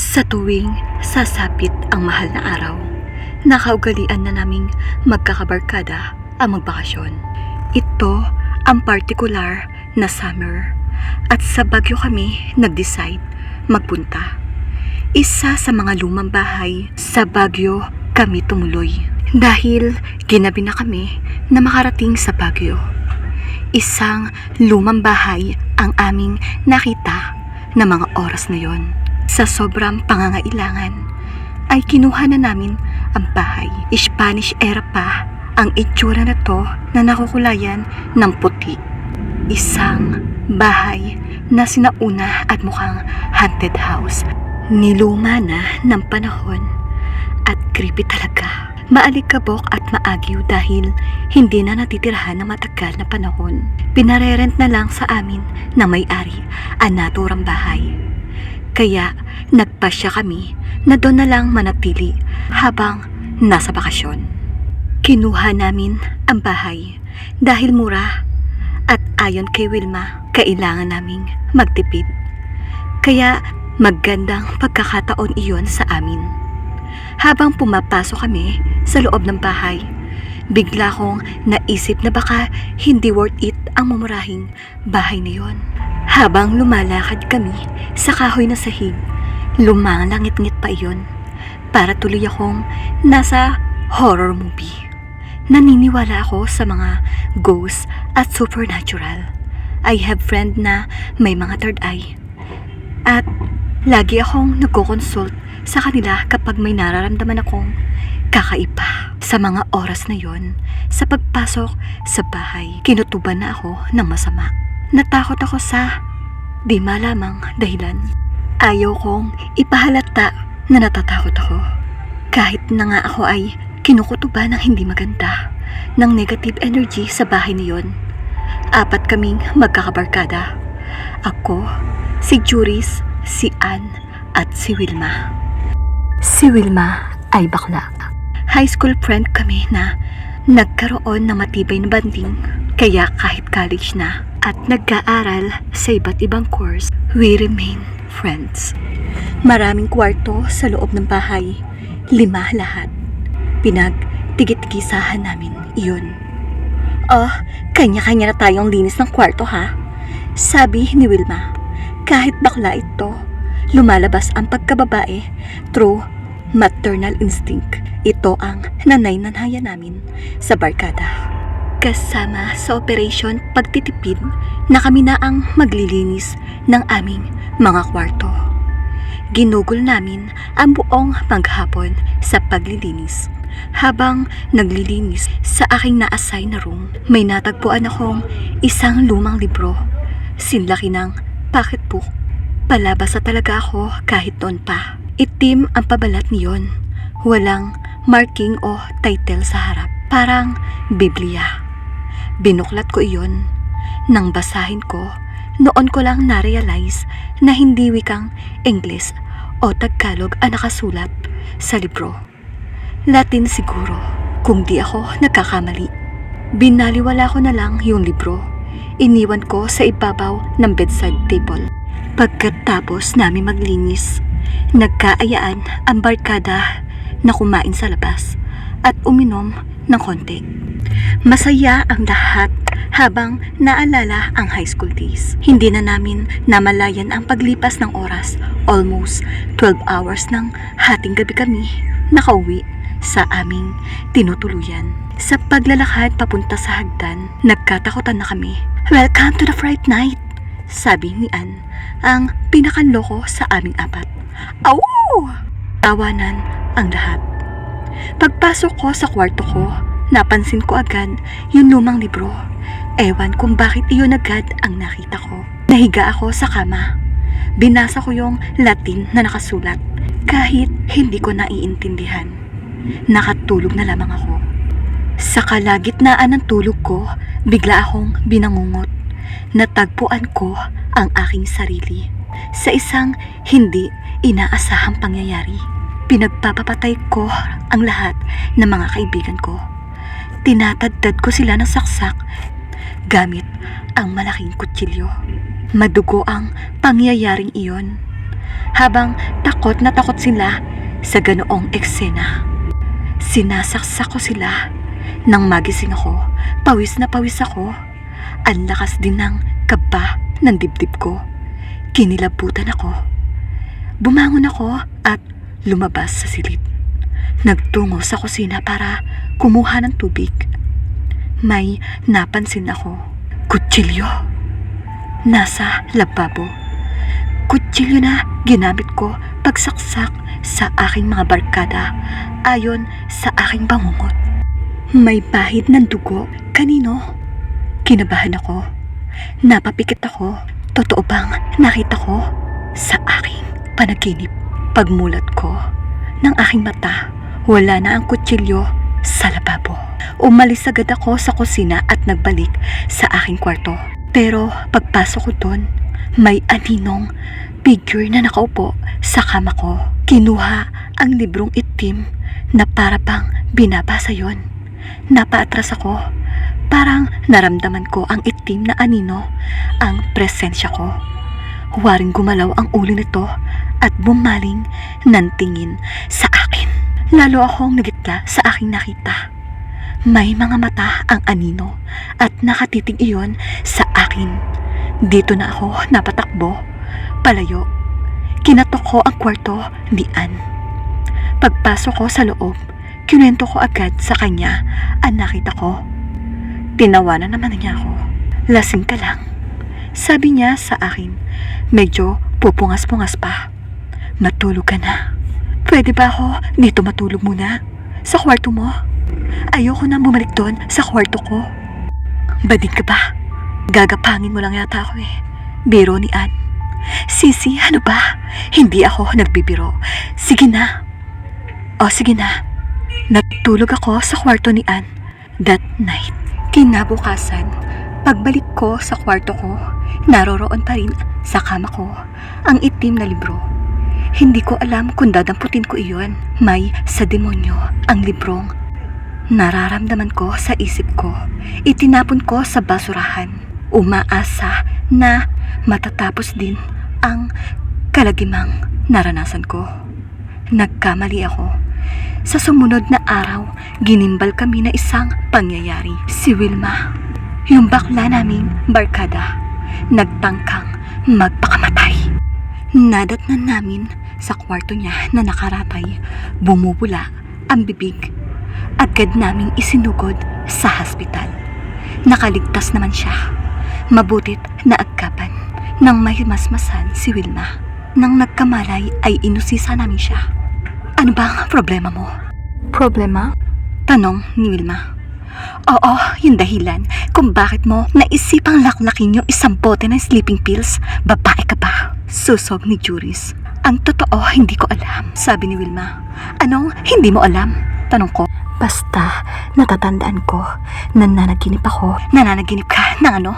Sa tuwing sasapit ang mahal na araw, nakaugalian na naming magkakabarkada ang magbakasyon. Ito ang partikular na summer at sa Baguio kami nag-decide magpunta. Isa sa mga lumang bahay sa Baguio kami tumuloy dahil ginabi na kami na makarating sa Baguio. Isang lumang bahay ang aming nakita na mga oras na yon. Sa sobrang pangangailangan ay kinuha na namin ang bahay. Spanish era pa ang itsura na to na nakukulayan ng puti. Isang bahay na sinauna at mukhang haunted house. Niluma na ng panahon at creepy talaga. Maalikabok at maagiw dahil hindi na natitirahan ng matagal na panahon. Pinarerent na lang sa amin na may-ari ang naturang bahay. Kaya nagpasya kami na doon na lang manatili habang nasa bakasyon. Kinuha namin ang bahay dahil mura at ayon kay Wilma, kailangan naming magtipid. Kaya magandang pagkakataon iyon sa amin. Habang pumapasok kami sa loob ng bahay, bigla kong naisip na baka hindi worth it ang mumurahing bahay na yon. Habang lumalakad kami sa kahoy na sahig, lumalangit-ngit pa iyon. Para tuloy akong nasa horror movie. Naniniwala ako sa mga ghosts at supernatural. I have friend na may mga third eye. At lagi akong nagko-consult sa kanila kapag may nararamdaman akong kakaiba. Sa mga oras na yon, sa pagpasok sa bahay, kinutuban na ako ng masama. Natakot ako sa di malamang dahilan. Ayaw kong ipahalata na natatakot ako. Kahit na nga ako ay kinukutuban ng hindi maganda ng negative energy sa bahay na yon. 4 kaming magkakabarkada. Ako, si Juris, si Ann, at si Wilma. Si Wilma ay bakla. High school friend kami na nagkaroon ng matibay na banding. Kaya kahit college na at nag-aaral sa iba't ibang course, we remain friends. Maraming kwarto sa loob ng bahay, 5 lahat. Pinagtigit-gisahan namin iyon. Kanya-kanya na tayong linis ng kwarto ha? Sabi ni Wilma. Kahit bakla ito, lumalabas ang pagkababae through maternal instinct. Ito ang nanay-nanaya namin sa barkada. Kasama sa operasyon pagtitipid na kami na ang maglilinis ng aming mga kwarto. Ginugol namin ang buong maghapon sa paglilinis. Habang naglilinis sa aking na-assign na room, may natagpuan akong isang lumang libro. Sinlaki ng pocketbook. Palabas na talaga ako kahit noon pa. Itim ang pabalat niyon. Walang marking o title sa harap. Parang Biblia. Binuklat ko iyon. Nang basahin ko, noon ko lang na-realize na hindi wikang English o Tagalog ang nakasulat sa libro. Latin siguro, kung di ako nagkakamali. Binaliwala ko na lang yung libro. Iniwan ko sa ibabaw ng bedside table. Pagkatapos namin maglinis, nagkaayaan ang barkada na kumain sa labas at uminom ng konti. Masaya ang lahat habang naalala ang high school days. Hindi na namin namalayan ang paglipas ng oras. Almost 12 hours ng hating gabi kami nakauwi sa aming tinutuluyan. Sa paglalakad papunta sa hagdan, nagkatakutan na kami. Welcome to the Fright Night, sabi ni Ann, ang pinakanloko sa aming 4. Aw! Tawanan ang lahat. Pagpasok ko sa kwarto ko, napansin ko agad yung lumang libro. Ewan kung bakit iyon agad ang nakita ko. Nahiga ako sa kama. Binasa ko yung Latin na nakasulat. Kahit hindi ko naiintindihan, nakatulog na lamang ako. Sa kalagitnaan ng tulog ko, bigla akong binangungot. Natagpuan ko ang aking sarili sa isang hindi inaasahang pangyayari. Pinagpapapatay ko ang lahat ng mga kaibigan ko. Tinatadtad ko sila ng saksak gamit ang malaking kutsilyo. Madugo ang pangyayaring iyon. habang takot na takot sila sa ganoong eksena. Sinasaksak ko sila. Nang magising ako, pawis na pawis ako. Ang lakas din ng kaba ng dibdib ko. Kinilabutan ako. Bumangon ako at lumabas sa silid. Nagtungo sa kusina para kumuha ng tubig. May napansin ako. Kutsilyo. Nasa lababo. Kutsilyo na ginamit ko pagsaksak sa aking mga barkada ayon sa aking bangungot. May bahid ng dugo. Kanino? Kinabahan ako. Napapikit ako. Totoo bang nakita ko sa aking panaginip? Pagmulat ko ng aking mata, wala na ang kutsilyo sa lababo. Umalis agad ako sa kusina at nagbalik sa aking kwarto. Pero pagpasok ko doon, may aninong figure na nakaupo sa kama ko. Kinuha ang librong itim na para bang binabasa yon. Napaatras ako. Parang naramdaman ko ang itim na anino ang presensya ko. Huwaring gumalaw ang ulo nito at bumaling ng tingin sa akin. Lalo akong nagitla sa aking nakita. May mga mata ang anino at nakatitig iyon sa akin. Dito na ako napatakbo, palayo. Kinatok ko ang kwarto ni Ann. Pagpasok ko sa loob, kinuwento ko agad sa kanya ang nakita ko. Tinawanan naman niya ako. Lasing ka lang. Sabi niya sa akin, medyo pupungas-pungas pa. Matulog ka na. Pwede ba ako dito matulog muna? Sa kwarto mo? Ayoko na bumalik doon sa kwarto ko. Bading ka ba? Gagapangin mo lang yata ako eh. Biro ni Ann. Sisi, ano ba? Hindi ako nagbibiro. Sige na. O sige na. Natulog ako sa kwarto ni Ann that night. Kinabukasan, pagbalik ko sa kwarto ko, naroroon pa rin sa kama ko ang itim na libro. Hindi ko alam kung dadamputin ko iyon. May sa demonyo ang librong. Nararamdaman ko sa isip ko. Itinapon ko sa basurahan. Umaasa na matatapos din ang kalagimang naranasan ko. Nagkamali ako. Sa sumunod na araw, ginimbal kami na isang pangyayari. Si Wilma, yung bakla naming barkada, nagtangkang magpakamatay. Nadatnan namin sa kwarto niya na nakaratay, bumubula ang bibig. Agad naming isinugod sa hospital. Nakaligtas naman siya. Mabutit na agkapan nang may masmasan si Wilma. Nang nagkamalay ay inusisa namin siya. Ano bang problema mo? Problema? Tanong ni Wilma. Oo, yung dahilan kung bakit mo naisipang laklakin yung isang bote ng sleeping pills. Babae ka ba? Susog ni Juris. Ang totoo, hindi ko alam, sabi ni Wilma. Anong hindi mo alam? Tanong ko. Basta, natatandaan ko, nananaginip ako. Nananaginip ka ng ano?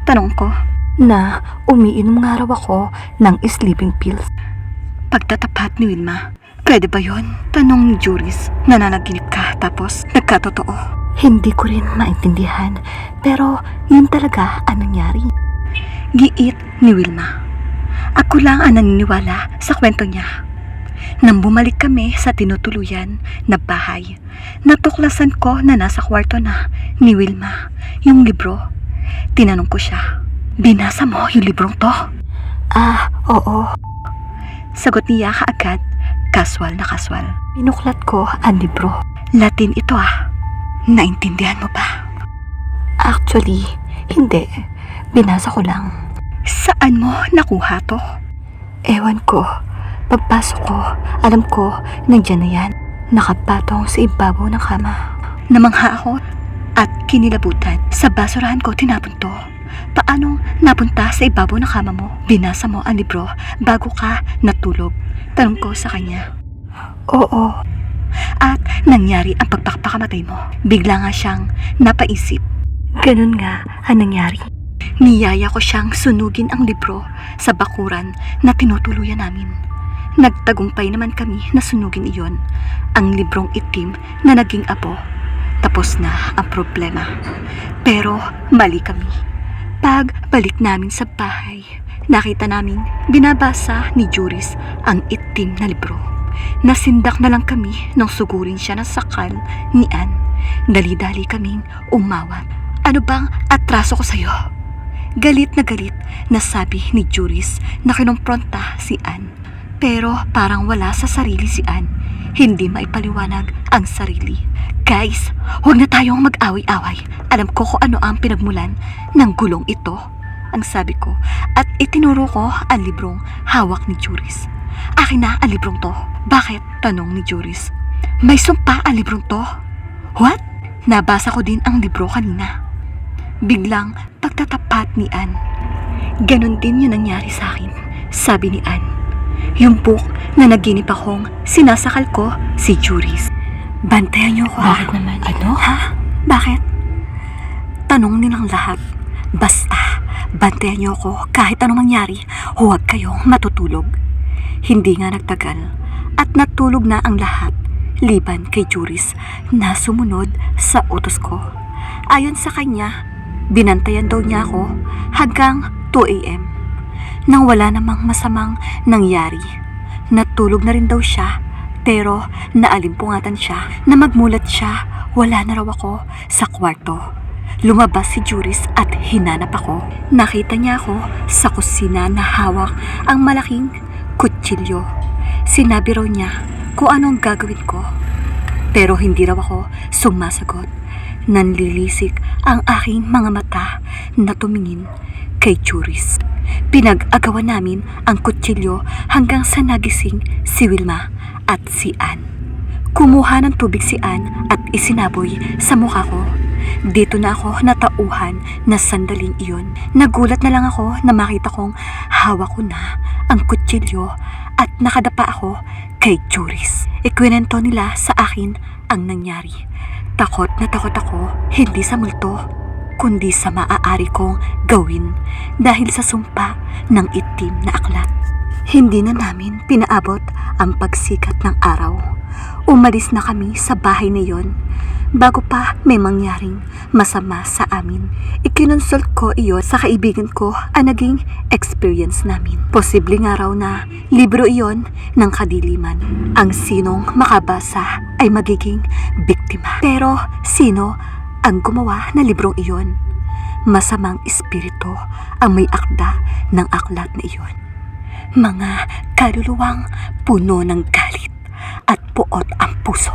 Tanong ko. Na umiinom nga raw ako ng sleeping pills. Pagtatapat ni Wilma. Pwede ba yon? Tanong ni Juris. Nananaginip ka tapos nagkatotoo. Hindi ko rin maintindihan, pero yun talaga ang nangyari. Giit ni Wilma. Ako lang ang naniniwala sa kwento niya. Nang bumalik kami sa tinutuluyan na bahay, natuklasan ko na nasa kwarto na ni Wilma yung libro. Tinanong ko siya, binasa mo yung librong to? Ah, oo. Sagot niya kaagad, kaswal na kaswal. Pinuklat ko ang libro. Latin ito ah. Naintindihan mo ba? Actually, hindi. Binasa ko lang. Saan mo nakuha to? Ewan ko. Pagpasok ko, alam ko, nandiyan na yan. Nakapatong sa ibabaw ng kama. Namangha ako at kinilabutan. Sa basurahan ko tinapon to. Paanong napunta sa ibabaw ng kama mo? Binasa mo ang libro bago ka natulog? Tanong ko sa kanya. Oo. At nangyari ang pagpapakamatay mo. Bigla nga siyang napaisip. Ganun nga ang nangyari. Niyaya ko siyang sunugin ang libro sa bakuran na tinutuluyan namin. Nagtagumpay naman kami na sunugin iyon, ang librong itim na naging apo. Tapos na ang problema. Pero mali kami. Pagbalik namin sa bahay, nakita naming binabasa ni Juris ang itim na libro. Nasindak na lang kami nang sugurin siya ng sakal ni Ann. Dali-dali kaming umawat. Ano bang atraso ko sa'yo? Galit na sabi ni Juris na kinumpronta si Ann. Pero parang wala sa sarili si Ann. Hindi maipaliwanag ang sarili. Guys, huwag na tayong mag-away-away. Alam ko kung ano ang pinagmulan ng gulong ito, ang sabi ko, at itinuro ko ang librong hawak ni Juris. Akin na ang librong to. Bakit? Tanong ni Juris. May sumpa ang librong to. What? Nabasa ko din ang libro kanina. Biglang pagtatapat ni Ann. Ganon din yung nangyari sa akin, sabi ni Ann. Yung book na naginip akong sinasakal ko si Juris. Bantayan niyo ko. Bakit naman? Ano? Ha? Bakit? Tanong nilang lahat. Basta, bantayan niyo ko kahit anong mangyari, huwag kayong matutulog. Hindi nga nagtagal at natulog na ang lahat, liban kay Juris na sumunod sa utos ko. Ayon sa kanya, binantayan daw niya ako hanggang 2 a.m. Nang wala namang masamang nangyari. Natulog na rin daw siya, pero naalimpungatan siya na magmulat siya, wala na raw ako sa kwarto. Lumabas si Juris at hinanap ako. Nakita niya ako sa kusina na hawak ang malaking kutsilyo. Sinabi raw niya kung anong gagawin ko. Pero hindi raw ako sumasagot. Nanlilisik ang aking mga mata na tumingin kay Juris. Pinag-agawan namin ang kutsilyo hanggang sa nagising si Wilma at si Ann. Kumuha ng tubig si Ann at isinaboy sa mukha ko. Dito na ako natauhan na sandaling iyon. Nagulat na lang ako na makita kong hawak ko na ang kutsilyo at nakadapa ako kay Juris. Ikwinento nila sa akin ang nangyari. Takot na takot ako, hindi sa multo, kundi sa maaari kong gawin dahil sa sumpa ng itim na aklat. Hindi na namin pinaabot ang pagsikat ng araw. Umalis na kami sa bahay na yon bago pa may mangyaring masama sa amin. Ikinonsult ko iyon sa kaibigan ko ang naging experience namin. Posible nga raw na libro iyon ng kadiliman. Ang sinong makabasa ay magiging biktima. Pero sino ang gumawa na librong iyon? Masamang espiritu ang may akda ng aklat na iyon. Mga kaluluwang puno ng galit at puot ang puso.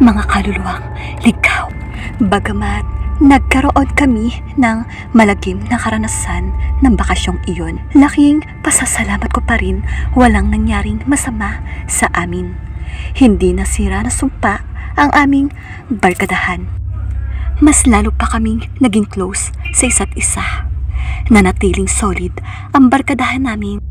Mga kaluluwang ligaw. Bagamat nagkaroon kami ng malagim na karanasan ng bakasyong iyon, laking pasasalamat ko pa rin walang nangyaring masama sa amin. Hindi nasira na sumpa ang aming barkadahan. Mas lalo pa kaming naging close sa isa't isa. Nanatiling solid ang barkadahan namin